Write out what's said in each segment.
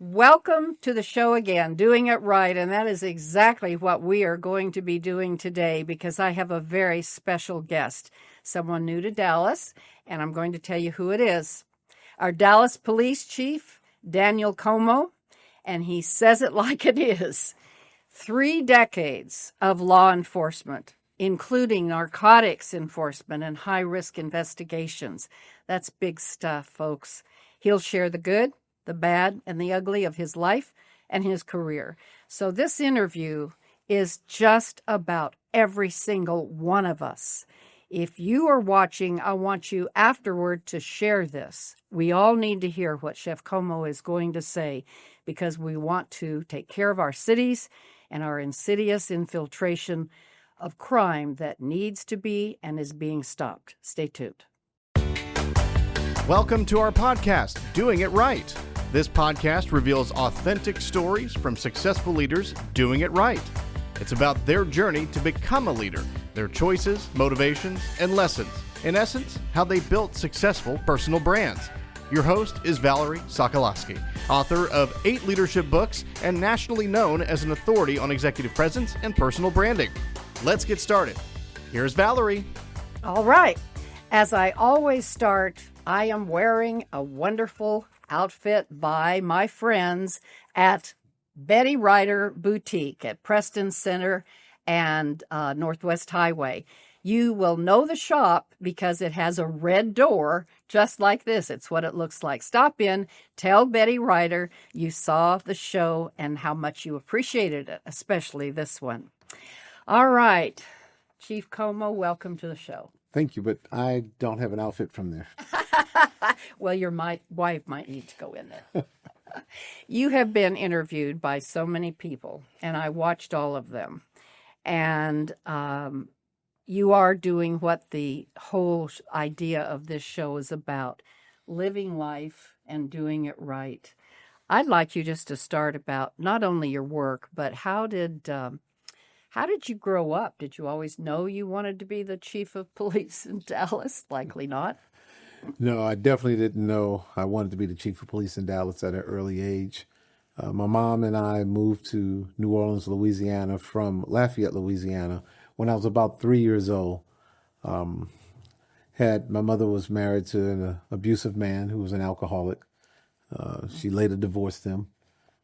Welcome to the show again, Doing It Right, and that is exactly what we are going to be doing today because I have a very special guest, someone new to Dallas, and I'm going to tell you who it is. Our Dallas Police Chief, Daniel Comeaux, and he says it like it is. 3 decades of law enforcement, including narcotics enforcement and high-risk investigations. That's big stuff, folks. He'll share the good, the bad, and the ugly of his life and his career. So this interview is just about every single one of us. If you are watching, I want you afterward to share this. We all need to hear what Chef Comeaux is going to say because we want to take care of our cities and our insidious infiltration of crime that needs to be and is being stopped. Stay tuned. Welcome to our podcast, Doing It Right. This podcast reveals authentic stories from successful leaders doing it right. It's about their journey to become a leader, their choices, motivations, and lessons. In essence, how they built successful personal brands. Your host is Valerie Sokolosky, author of 8 leadership books and nationally known as an authority on executive presence and personal branding. Let's get started. Here's Valerie. All right. As I always start, I am wearing a wonderful outfit by my friends at Betty Ryder Boutique at Preston Center and Northwest Highway. You will know the shop because it has a red door just like this. It's what it looks like. Stop in, tell Betty Ryder you saw the show and how much you appreciated it, especially this one. All right, Chief Comeaux, welcome to the show. Thank you, but I don't have an outfit from there. Well, your wife might need to go in there. You have been interviewed by so many people, and I watched all of them. And you are doing what the whole idea of this show is about, living life and doing it right. I'd like you just to start about not only your work, but how did you grow up? Did you always know you wanted to be the chief of police in Dallas? Likely not. No, I definitely didn't know I wanted to be the chief of police in Dallas at an early age. My mom and I moved to New Orleans, Louisiana from Lafayette, Louisiana when I was about 3 years old. My mother was married to an abusive man who was an alcoholic. She later divorced him.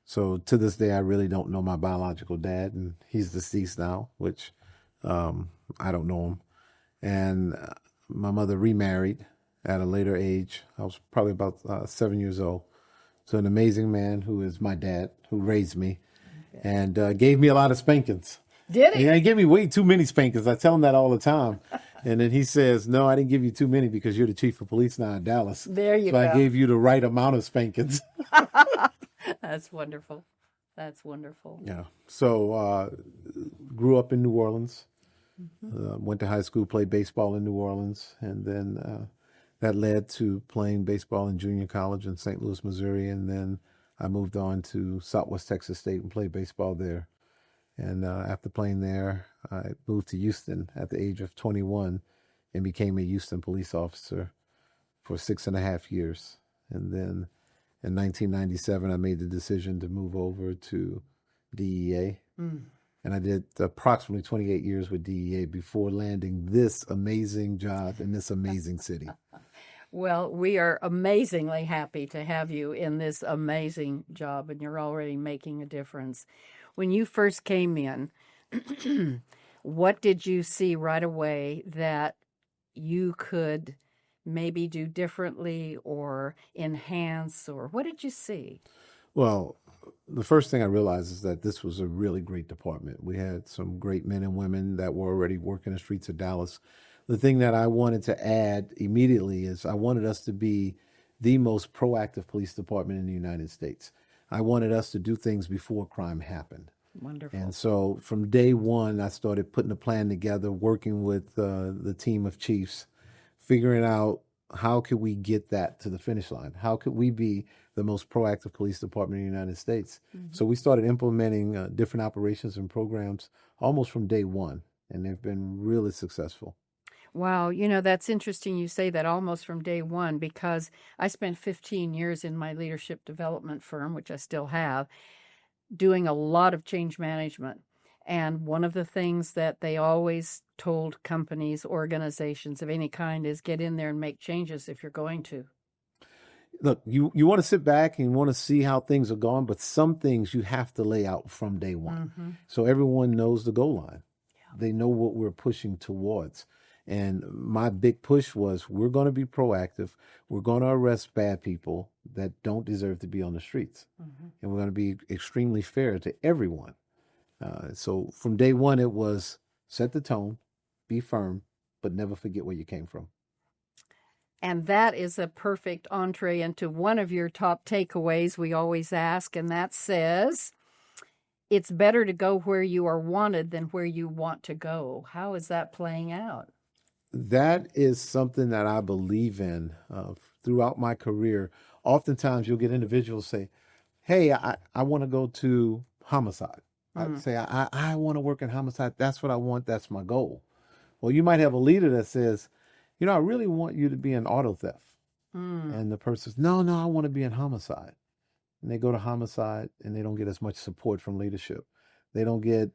So to this day, I really don't know my biological dad, and he's deceased now, which I don't know him. And my mother remarried at a later age. I was probably about 7 years old. So an amazing man who is my dad, who raised me and gave me a lot of spankings. Did he? Yeah, he gave me way too many spankings. I tell him that all the time. And then he says, no, I didn't give you too many because you're the chief of police now in Dallas. There you go. So I gave you the right amount of spankings. That's wonderful. That's wonderful. Yeah. So grew up in New Orleans. Went to high school, played baseball in New Orleans, and then that led to playing baseball in junior college in St. Louis, Missouri, and then I moved on to Southwest Texas State and played baseball there. And after playing there, I moved to Houston at the age of 21 and became a Houston police officer for 6.5 years. And then in 1997, I made the decision to move over to DEA. And I did approximately 28 years with DEA before landing this amazing job in this amazing city. Well, we are amazingly happy to have you in this amazing job, and you're already making a difference. When you first came in, what did you see right away that you could maybe do differently or enhance, or what did you see? Well, the first thing I realized is that this was a really great department. We had some great men and women that were already working the streets of Dallas. The thing that I wanted to add immediately is I wanted us to be the most proactive police department in the United States. I wanted us to do things before crime happened. Wonderful. And so from day one, I started putting a plan together, working with the team of chiefs, figuring out how could we get that to the finish line? How could we be the most proactive police department in the United States? So we started implementing different operations and programs almost from day one, and they've been really successful. Wow, that's interesting you say that almost from day one, because I spent 15 years in my leadership development firm, which I still have, doing a lot of change management. And one of the things that they always told companies, organizations of any kind, is get in there and make changes if you're going to. Look, you want to sit back and you want to see how things are going, but some things you have to lay out from day one. So everyone knows the goal line. They know what we're pushing towards. And my big push was, we're going to be proactive. We're going to arrest bad people that don't deserve to be on the streets. And we're going to be extremely fair to everyone. So from day one, it was set the tone, be firm, but never forget where you came from. And that is a perfect entree into one of your top takeaways we always ask, and that says, it's better to go where you are wanted than where you want to go. How is that playing out? That is something that I believe in throughout my career. Oftentimes you'll get individuals say, hey, I want to go to homicide. I'd say, I want to work in homicide. That's what I want. That's my goal. Well, you might have a leader that says, I really want you to be in auto theft. And the person says, no, I want to be in homicide. And they go to homicide and they don't get as much support from leadership. They don't get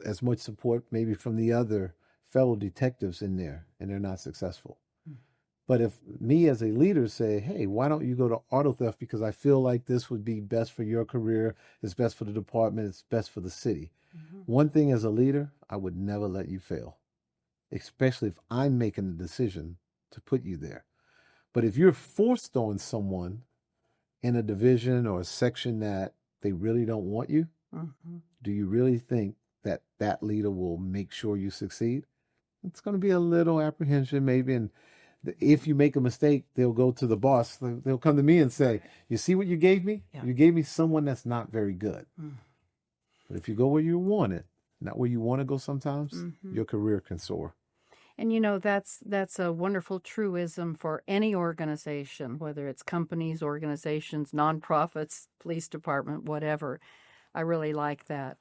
as much support maybe from the other fellow detectives in there, and they're not successful. But if me as a leader say, hey, why don't you go to auto theft, because I feel like this would be best for your career, it's best for the department, it's best for the city. One thing as a leader, I would never let you fail, especially if I'm making the decision to put you there. But if you're forced on someone in a division or a section that they really don't want you, do you really think that that leader will make sure you succeed? It's going to be a little apprehension maybe. And if you make a mistake, they'll go to the boss. They'll come to me and say, you see what you gave me? Yeah. You gave me someone that's not very good. But if you go where you want it, not where you want to go sometimes, your career can soar. And that's a wonderful truism for any organization, whether it's companies, organizations, nonprofits, police department, whatever. I really like that.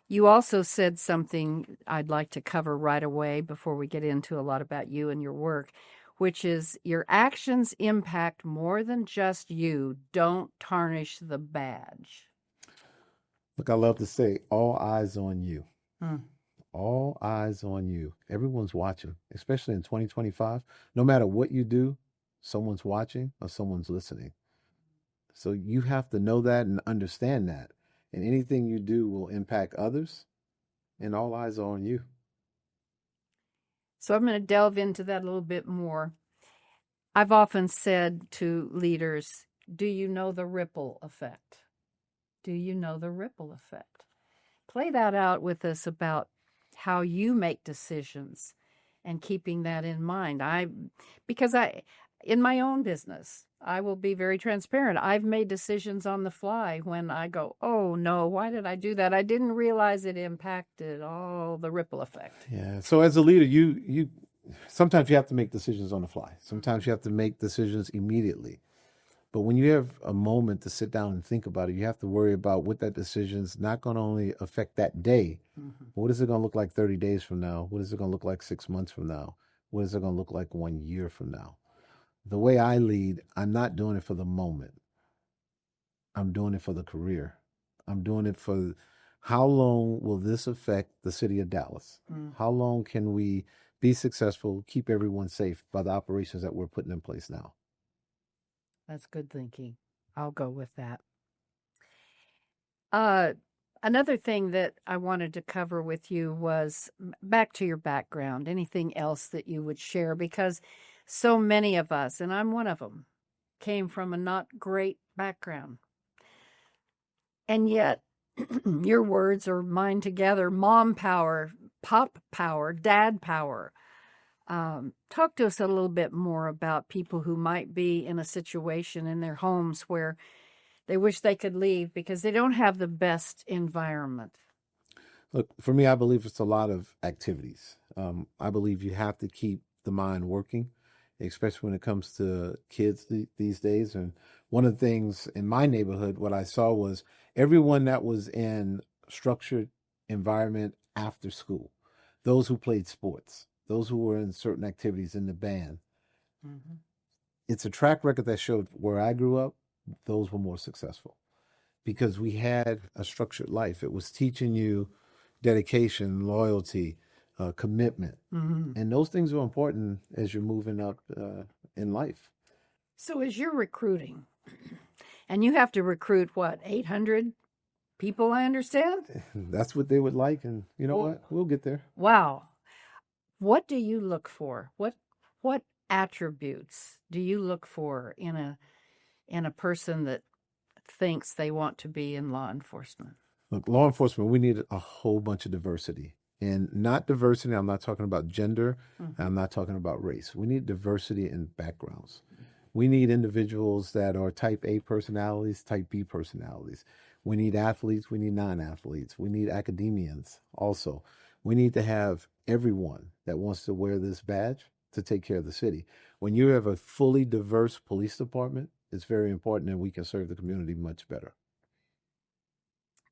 You also said something I'd like to cover right away before we get into a lot about you and your work, which is your actions impact more than just you. Don't tarnish the badge. Look, I love to say, all eyes on you. All eyes on you. Everyone's watching, especially in 2025. No matter what you do, someone's watching or someone's listening. So you have to know that and understand that. And anything you do will impact others, and all eyes are on you. So I'm going to delve into that a little bit more. I've often said to leaders, do you know the ripple effect? Do you know the ripple effect? Play that out with us about how you make decisions and keeping that in mind. Because in my own business, I will be very transparent. I've made decisions on the fly when I go, oh no, why did I do that? I didn't realize it impacted the ripple effect. Yeah. So as a leader, you sometimes you have to make decisions on the fly. Sometimes you have to make decisions immediately. But when you have a moment to sit down and think about it, you have to worry about what that decision's not going to only affect that day. What is it going to look like 30 days from now? What is it going to look like 6 months from now? What is it going to look like 1 year from now? The way I lead, I'm not doing it for the moment. I'm doing it for the career. I'm doing it for how long will this affect the city of Dallas? How long can we be successful, keep everyone safe by the operations that we're putting in place now? That's good thinking. I'll go with that. Another thing that I wanted to cover with you was back to your background, anything else that you would share, because so many of us, and I'm one of them, came from a not great background. And yet, your words are mine together, mom power, pop power, dad power. Talk to us a little bit more about people who might be in a situation in their homes where they wish they could leave because they don't have the best environment. Look, for me, I believe it's a lot of activities. I believe you have to keep the mind working, especially when it comes to kids these days. And one of the things in my neighborhood, what I saw was everyone that was in structured environment after school, those who played sports, those who were in certain activities in the band. Mm-hmm. It's a track record that showed where I grew up, those were more successful because we had a structured life. It was teaching you dedication, loyalty, commitment. Mm-hmm. And those things are important as you're moving up in life. So as you're recruiting, and you have to recruit, what, 800 people, I understand? That's what they would like. And you know what? We'll get there. Wow. What do you look for? What attributes do you look for in a person that thinks they want to be in law enforcement? Look, law enforcement, we need a whole bunch of diversity. And not diversity, I'm not talking about gender, I'm not talking about race. We need diversity in backgrounds. We need individuals that are type A personalities, type B personalities. We need athletes, we need non-athletes. We need academians also. We need to have everyone that wants to wear this badge to take care of the city. When you have a fully diverse police department, it's very important that we can serve the community much better.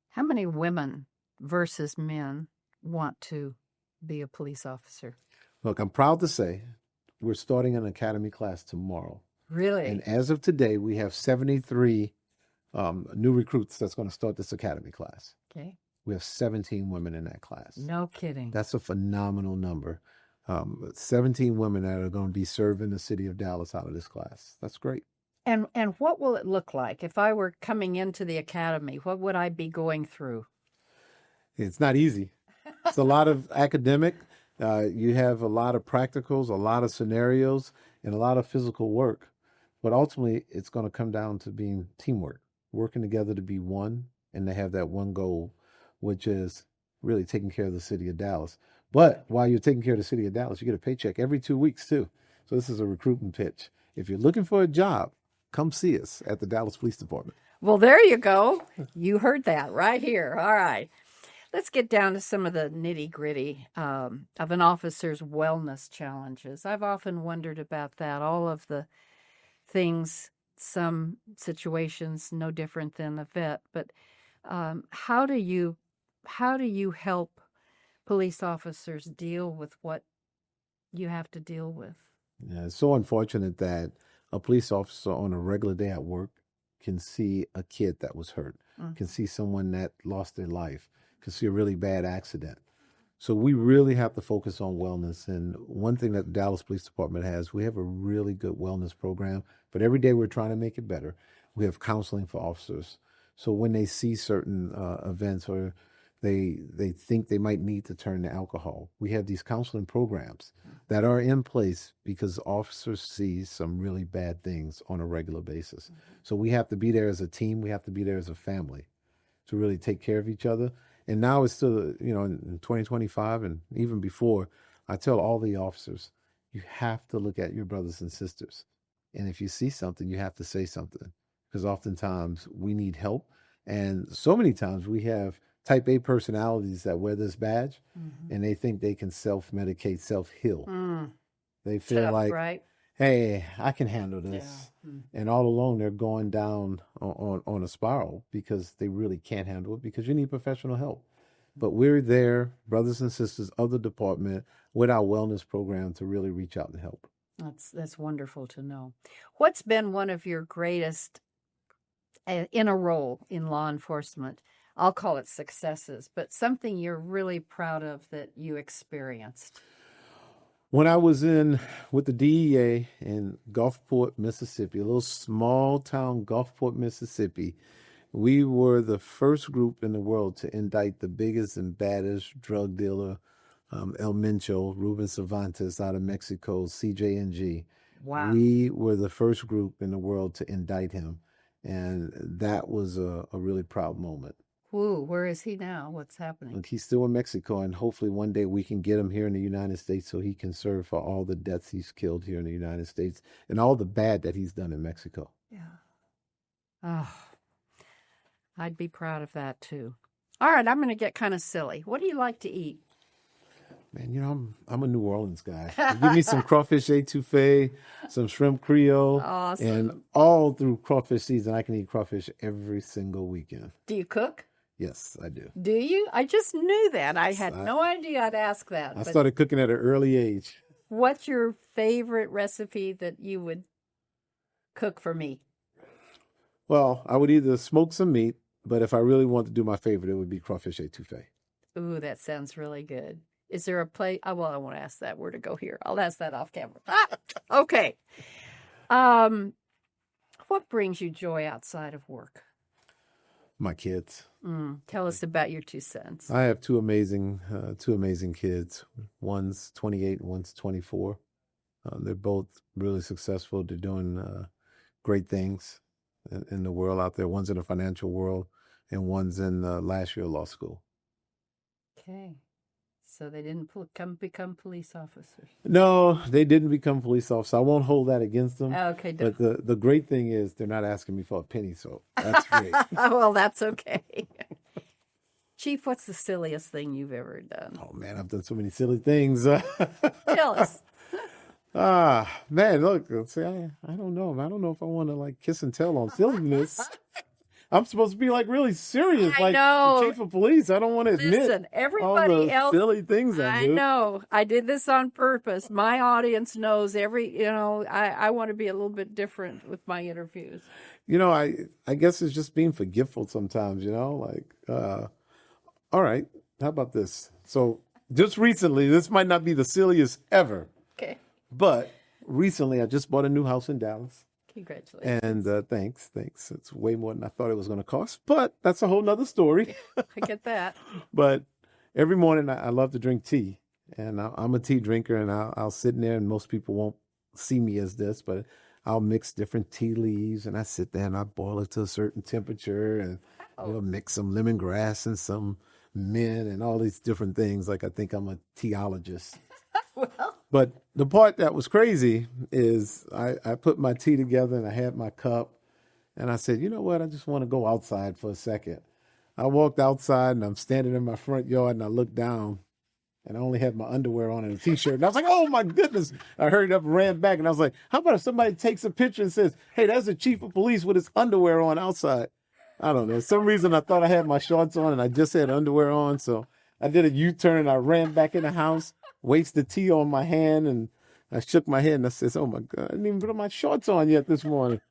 How many women versus men want to be a police officer? Look, I'm proud to say we're starting an academy class tomorrow. Really? And as of today, we have 73 new recruits that's going to start this academy class. Okay. We have 17 women in that class. No kidding. That's a phenomenal number. 17 women that are going to be serving the city of Dallas out of this class. That's great. And what will it look like? If I were coming into the academy, what would I be going through? It's not easy. It's a lot of academic. You have a lot of practicals, a lot of scenarios, and a lot of physical work. But ultimately, it's going to come down to being teamwork, working together to be one, and to have that one goal, which is really taking care of the city of Dallas. But while you're taking care of the city of Dallas, you get a paycheck every 2 weeks, too. So this is a recruitment pitch. If you're looking for a job, come see us at the Dallas Police Department. Well, there you go. You heard that right here. All right. Let's get down to some of the nitty-gritty of an officer's wellness challenges. I've often wondered about that, all of the things, some situations no different than a vet, but how do you help police officers deal with what you have to deal with? Yeah, it's so unfortunate that a police officer on a regular day at work can see a kid that was hurt, can see someone that lost their life, can see a really bad accident. So we really have to focus on wellness. And one thing that the Dallas Police Department has, we have a really good wellness program, but every day we're trying to make it better. We have counseling for officers. So when they see certain events or they think they might need to turn to alcohol, we have these counseling programs that are in place because officers see some really bad things on a regular basis. So we have to be there as a team. We have to be there as a family to really take care of each other. And now it's still, in 2025 and even before, I tell all the officers, you have to look at your brothers and sisters. And if you see something, you have to say something, because oftentimes we need help. And so many times we have type A personalities that wear this badge and they think they can self-medicate, self-heal. They feel Tough, like, right? hey, I can handle this. Yeah. And all along they're going down on a spiral because they really can't handle it, because you need professional help. But we're there, brothers and sisters of the department, with our wellness program to really reach out and help. That's wonderful to know. What's been one of your greatest in a role in law enforcement? I'll call it successes, but something you're really proud of that you experienced. When I was with the DEA in Gulfport, Mississippi, a little small town, Gulfport, Mississippi, we were the first group in the world to indict the biggest and baddest drug dealer, El Mencho, Ruben Cervantes out of Mexico, CJNG. Wow. We were the first group in the world to indict him. And that was a really proud moment. Woo, where is he now? What's happening? Look, he's still in Mexico, and hopefully one day we can get him here in the United States so he can serve for all the deaths he's killed here in the United States and all the bad that he's done in Mexico. Yeah. Oh, I'd be proud of that too. All right, I'm going to get kind of silly. What do you like to eat? Man, I'm a New Orleans guy. Give me some crawfish etouffee, some shrimp creole, Awesome. And all through crawfish season, I can eat crawfish every single weekend. Do you cook? Yes, I do. Do you? I just knew that. I had no idea I'd ask that. I started cooking at an early age. What's your favorite recipe that you would cook for me? Well, I would either smoke some meat, but if I really want to do my favorite, it would be crawfish étouffée. Ooh, that sounds really good. Is there a place? Oh, well, I won't ask that. Where to go here? I'll ask that off camera. Okay. What brings you joy outside of work? My kids. Tell us about your 2 sons. I have two amazing kids. One's 28 and one's 24. They're both really successful. They're doing great things in the world out there. One's in the financial world, and one's in last year of law school. Okay. So they didn't become police officers. No, they didn't become police officers. I won't hold that against them. Okay. But the great thing is they're not asking me for a penny, so that's great. Well, that's okay. Chief, what's the silliest thing you've ever done? Oh, man, I've done so many silly things. Tell us. Man, look, see, I don't know. I don't know if I want to like kiss and tell on silliness. I'm supposed to be like really serious, I like know. the chief of police. I don't want to admit Listen, all everybody the else. silly things I do. I know. I did this on purpose. My audience knows I want to be a little bit different with my interviews. I guess it's just being forgetful sometimes, like, all right, how about this? So just recently, this might not be the silliest ever, Okay. but recently I just bought a new house in Dallas. Congratulations. And thanks. It's way more than I thought it was going to cost, but that's a whole nother story. I get that. But every morning I love to drink tea, and I'm a tea drinker, and I'll sit in there, and most people won't see me as this, but I'll mix different tea leaves, and I sit there and I boil it to a certain temperature, and we'll mix some lemongrass and some mint and all these different things. Like I think I'm a teologist. Well, But the part that was crazy is I put my tea together and I had my cup, and I said, you know what? I just want to go outside for a second. I walked outside and I'm standing in my front yard and I looked down and I only had my underwear on and a t-shirt. And I was like, oh my goodness. I hurried up and ran back and I was like, how about if somebody takes a picture and says, hey, that's the chief of police with his underwear on outside? I don't know. For some reason I thought I had my shorts on and I just had underwear on. So I did a U-turn and I ran back in the house, wasted tea on my hand, and I shook my head and I said, oh my God, I didn't even put my shorts on yet this morning.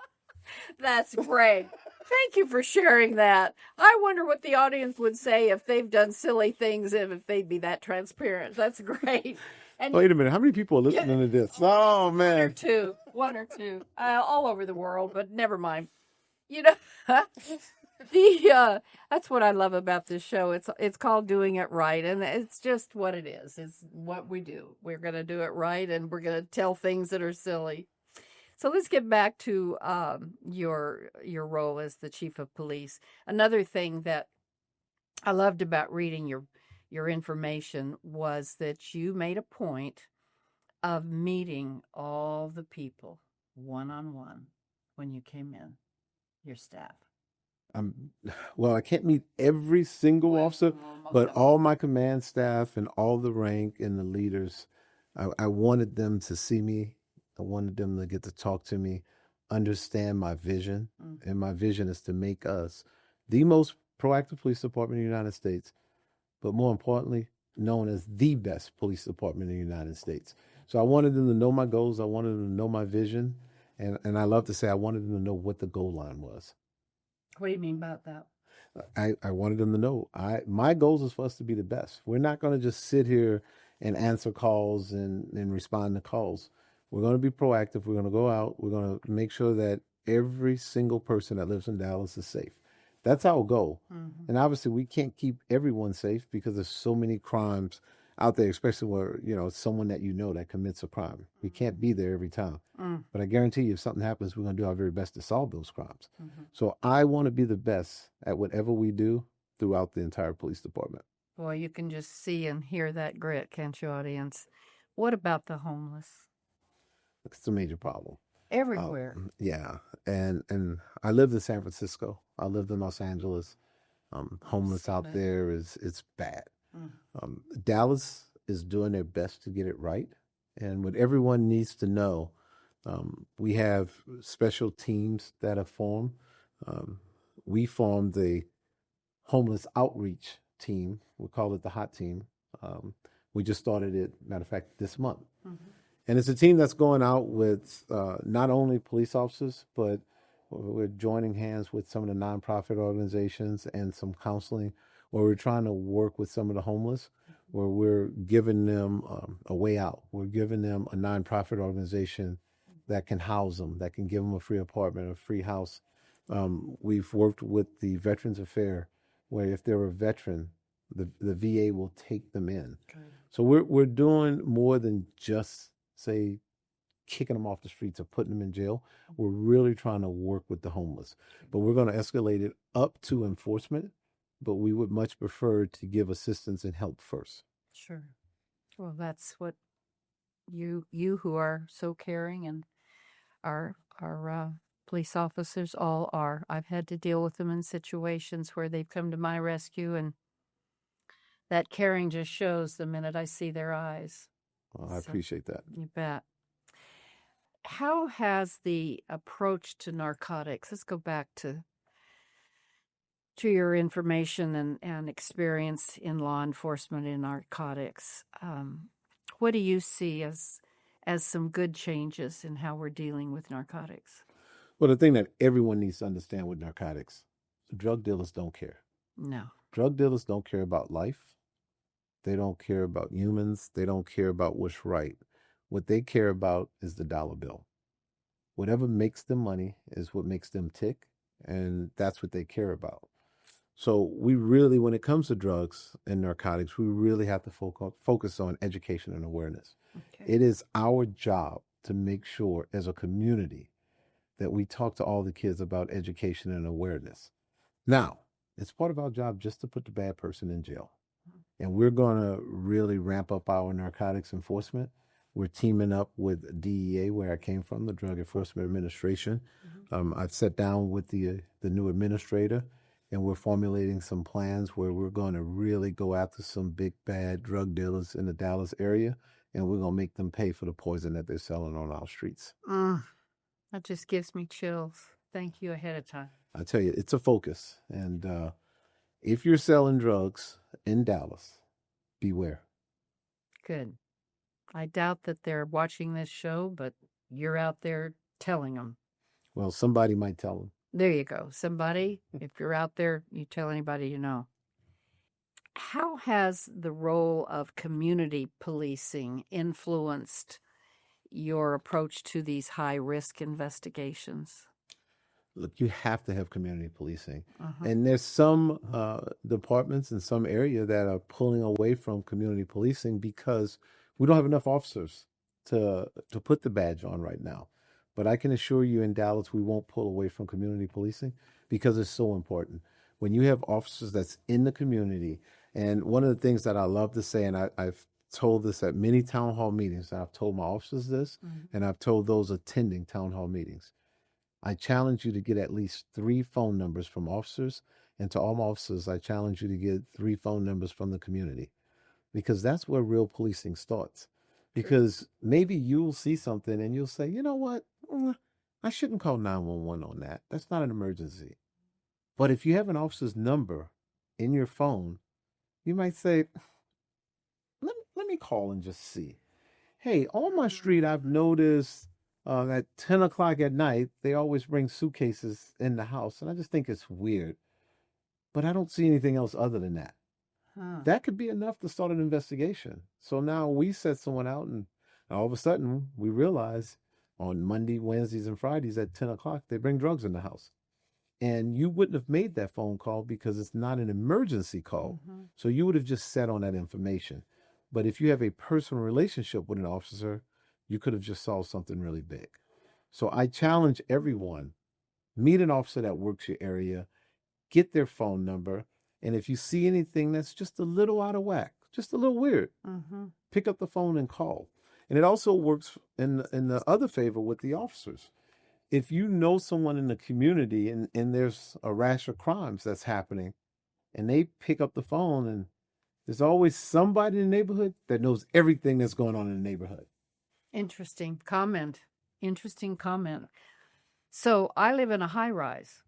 that's great. Thank you for sharing that. I wonder what the audience would say if they've done silly things and if they'd be that transparent. That's great. And Wait a minute. How many people are listening to this? Oh, man. one or two, all over the world, but never mind. That's what I love about this show. It's called Doing It Right, and it's just what it is. It's what we do. We're going to do it right, and we're going to tell things that are silly. So let's get back to your role as the chief of police. Another thing that I loved about reading your information was that you made a point of meeting all the people one-on-one when you came in, your staff. Well, I can't meet every single officer, but all my command staff and all the rank and the leaders, I wanted them to see me. I wanted them to get to talk to me, understand my vision. And my vision is to make us the most proactive police department in the United States, but more importantly, known as the best police department in the United States. So I wanted them to know my goals. I wanted them to know my vision. And I love to say I wanted them to know what the goal line was. What do you mean about that? I wanted them to know my goals is for us to be the best. We're not going to just sit here and answer calls and respond to calls. We're going to be proactive. We're going to go out. We're going to make sure that every single person that lives in Dallas is safe. That's our goal. Mm-hmm. And obviously we can't keep everyone safe because there's so many crimes out there, especially where, someone that that commits a crime. We can't be there every time. But I guarantee you if something happens, we're going to do our very best to solve those crimes. Mm-hmm. So I want to be the best at whatever we do throughout the entire police department. Boy, you can just see and hear that grit, can't you, audience? What about the homeless? It's a major problem. Everywhere. Yeah. And I lived in San Francisco. I lived in Los Angeles. Homeless out there it's bad. Dallas is doing their best to get it right. And what everyone needs to know, we have special teams that are formed. We formed the homeless outreach team. We call it the HOT team. We just started it, matter of fact, this month. And it's a team that's going out with not only police officers, but we're joining hands with some of the nonprofit organizations and some counseling, where we're trying to work with some of the homeless, where we're giving them a way out. We're giving them a nonprofit organization that can house them, that can give them a free apartment, a free house. We've worked with the Veterans Affairs, where if they're a veteran, the VA will take them in. Okay. So we're doing more than just, say, kicking them off the streets or putting them in jail. We're really trying to work with the homeless. But we're going to escalate it up to enforcement, but we would much prefer to give assistance and help first. Sure. Well, that's what you who are so caring and our police officers all are. I've had to deal with them in situations where they've come to my rescue, and that caring just shows the minute I see their eyes. Well, I appreciate that. You bet. How has the approach to narcotics, let's go back to your information and experience in law enforcement in narcotics. What do you see as some good changes in how we're dealing with narcotics? Well, the thing that everyone needs to understand with narcotics, drug dealers don't care. No. Drug dealers don't care about life. They don't care about humans. They don't care about what's right. What they care about is the dollar bill. Whatever makes them money is what makes them tick, and that's what they care about. So we really, when it comes to drugs and narcotics, we really have to focus on education and awareness. Okay. It is our job to make sure as a community that we talk to all the kids about education and awareness. Now, it's part of our job just to put the bad person in jail. And we're going to really ramp up our narcotics enforcement. We're teaming up with DEA, where I came from, the Drug Enforcement Administration. I've sat down with the new administrator, and we're formulating some plans where we're going to really go after some big, bad drug dealers in the Dallas area, and we're going to make them pay for the poison that they're selling on our streets. That just gives me chills. Thank you ahead of time. I tell you, it's a focus. And if you're selling drugs in Dallas, beware. Good. I doubt that they're watching this show, but you're out there telling them. Well, somebody might tell them. There you go. Somebody, if you're out there, you tell anybody you know. How has the role of community policing influenced your approach to these high-risk investigations? Look, you have to have community policing. And there's some departments in some area that are pulling away from community policing because we don't have enough officers to put the badge on right now. But I can assure you in Dallas, we won't pull away from community policing because it's so important. When you have officers that's in the community, and one of the things that I love to say, and I've told this at many town hall meetings, and I've told my officers this, and I've told those attending town hall meetings, I challenge you to get at least 3 phone numbers from officers, and to all my officers, I challenge you to get 3 phone numbers from the community, because that's where real policing starts. Because maybe you'll see something and you'll say, you know what, I shouldn't call 911 on that. That's not an emergency. But if you have an officer's number in your phone, you might say, let me call and just see. Hey, on my street, I've noticed at 10 o'clock at night, they always bring suitcases in the house. And I just think it's weird. But I don't see anything else other than that. That could be enough to start an investigation. So now we set someone out, and all of a sudden we realize on Monday, Wednesdays, and Fridays at 10 o'clock, they bring drugs in the house. And you wouldn't have made that phone call because it's not an emergency call. So you would have just sat on that information. But if you have a personal relationship with an officer, you could have just solved something really big. So I challenge everyone, meet an officer that works your area, get their phone number, and if you see anything that's just a little out of whack, just a little weird, pick up the phone and call. And it also works in the other favor with the officers. If you know someone in the community and there's a rash of crimes that's happening, and they pick up the phone, and there's always somebody in the neighborhood that knows everything that's going on in the neighborhood. Interesting comment. So I live in a high rise.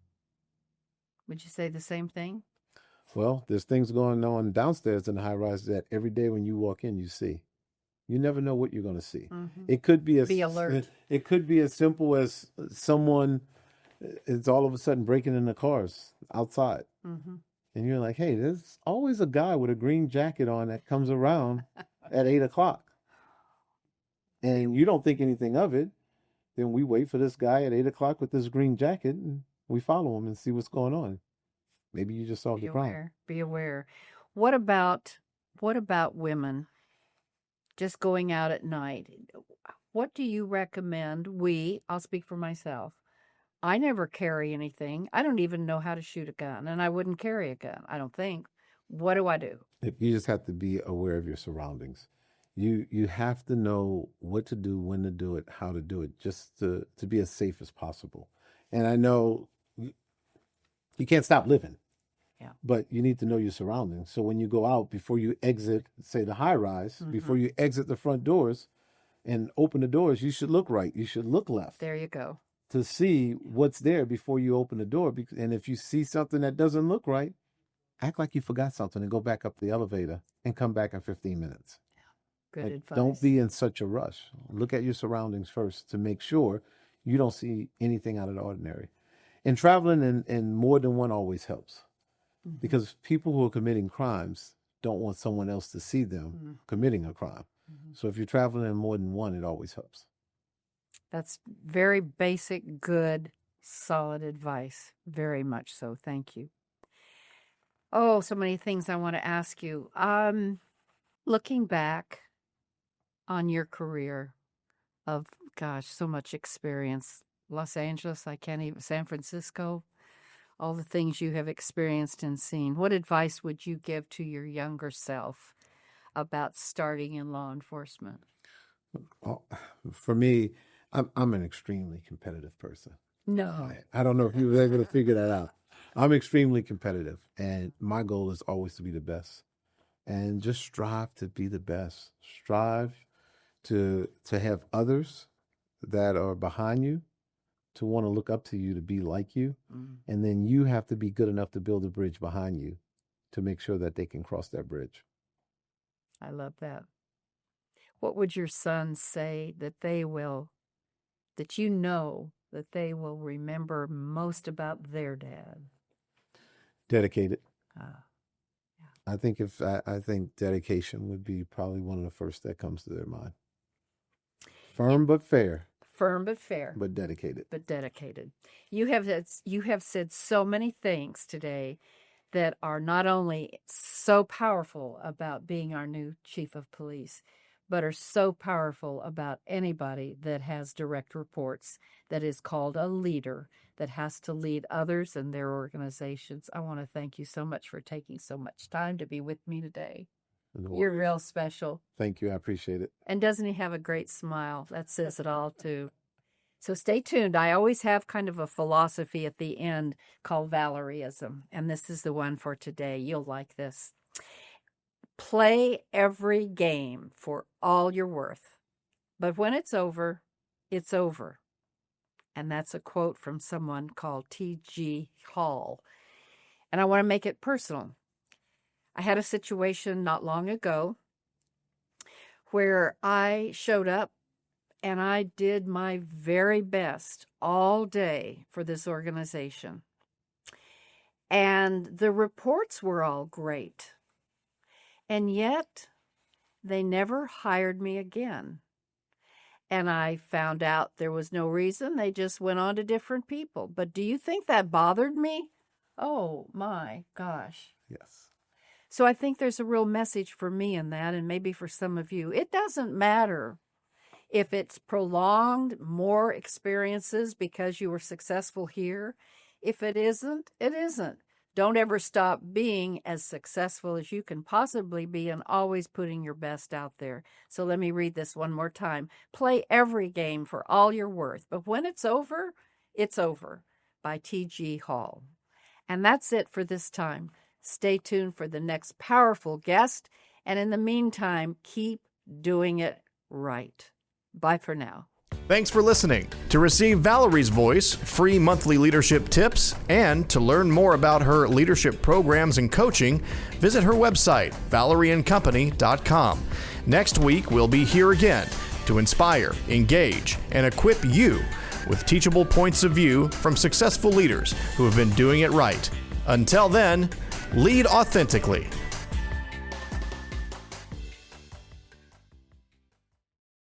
Would you say the same thing? Well, there's things going on downstairs in the high rise that every day when you walk in, you see. You never know what you're going to see. It could be Be alert. It could be as simple as someone is all of a sudden breaking into cars outside, and you're like, "Hey, there's always a guy with a green jacket on that comes around at 8:00," and you don't think anything of it. Then we wait for this guy at 8:00 with this green jacket, and we follow him and see what's going on. Maybe you just solved the problem. Be aware. What about women just going out at night? What do you recommend? I'll speak for myself. I never carry anything. I don't even know how to shoot a gun, and I wouldn't carry a gun, I don't think. What do I do? You just have to be aware of your surroundings. You have to know what to do, when to do it, how to do it, just to be as safe as possible. And I know you can't stop living. Yeah. But you need to know your surroundings. So when you go out, before you exit, say the high rise, before you exit the front doors and open the doors, you should look right. You should look left. There you go. To see what's there before you open the door. And if you see something that doesn't look right, act like you forgot something and go back up the elevator and come back in 15 minutes. Good advice. Don't be in such a rush. Look at your surroundings first to make sure you don't see anything out of the ordinary. And traveling in more than one always helps. Because people who are committing crimes don't want someone else to see them committing a crime. So if you're traveling in more than one, it always helps. That's very basic, good, solid advice. Very much so. Thank you. Oh, so many things I want to ask you. Looking back on your career of, so much experience. Los Angeles, San Francisco, all the things you have experienced and seen. What advice would you give to your younger self about starting in law enforcement? Well, for me, I'm an extremely competitive person. No. I don't know if you were able to figure that out. I'm extremely competitive, and my goal is always to be the best. And just strive to be the best. Strive to have others that are behind you to want to look up to you, to be like you. And then you have to be good enough to build a bridge behind you to make sure that they can cross that bridge. I love that. What would your sons say that they will remember most about their dad? Dedicated. Yeah. I think dedication would be probably one of the first that comes to their mind. Firm but fair. Firm but fair. But dedicated. You have said so many things today that are not only so powerful about being our new chief of police, but are so powerful about anybody that has direct reports, that is called a leader, that has to lead others and their organizations. I want to thank you so much for taking so much time to be with me today. You're real special. Thank you. I appreciate it. And doesn't he have a great smile? That says it all, too. So stay tuned. I always have kind of a philosophy at the end called VALERIE'S, and this is the one for today. You'll like this. Play every game for all you're worth, but when it's over, it's over. And that's a quote from someone called T.G. Hall. And I want to make it personal. I had a situation not long ago where I showed up and I did my very best all day for this organization. And the reports were all great. And yet, they never hired me again. And I found out there was no reason. They just went on to different people. But do you think that bothered me? Oh, my gosh. Yes. So I think there's a real message for me in that, and maybe for some of you. It doesn't matter if it's prolonged, more experiences because you were successful here. If it isn't, it isn't. Don't ever stop being as successful as you can possibly be and always putting your best out there. So let me read this one more time. Play every game for all you're worth, but when it's over by T.G. Hall. And that's it for this time. Stay tuned for the next powerful guest. And in the meantime, keep doing it right. Bye for now. Thanks for listening. To receive Valerie's voice, free monthly leadership tips, and to learn more about her leadership programs and coaching, visit her website, valerieandcompany.com. Next week, we'll be here again to inspire, engage, and equip you with teachable points of view from successful leaders who have been doing it right. Until then, lead authentically.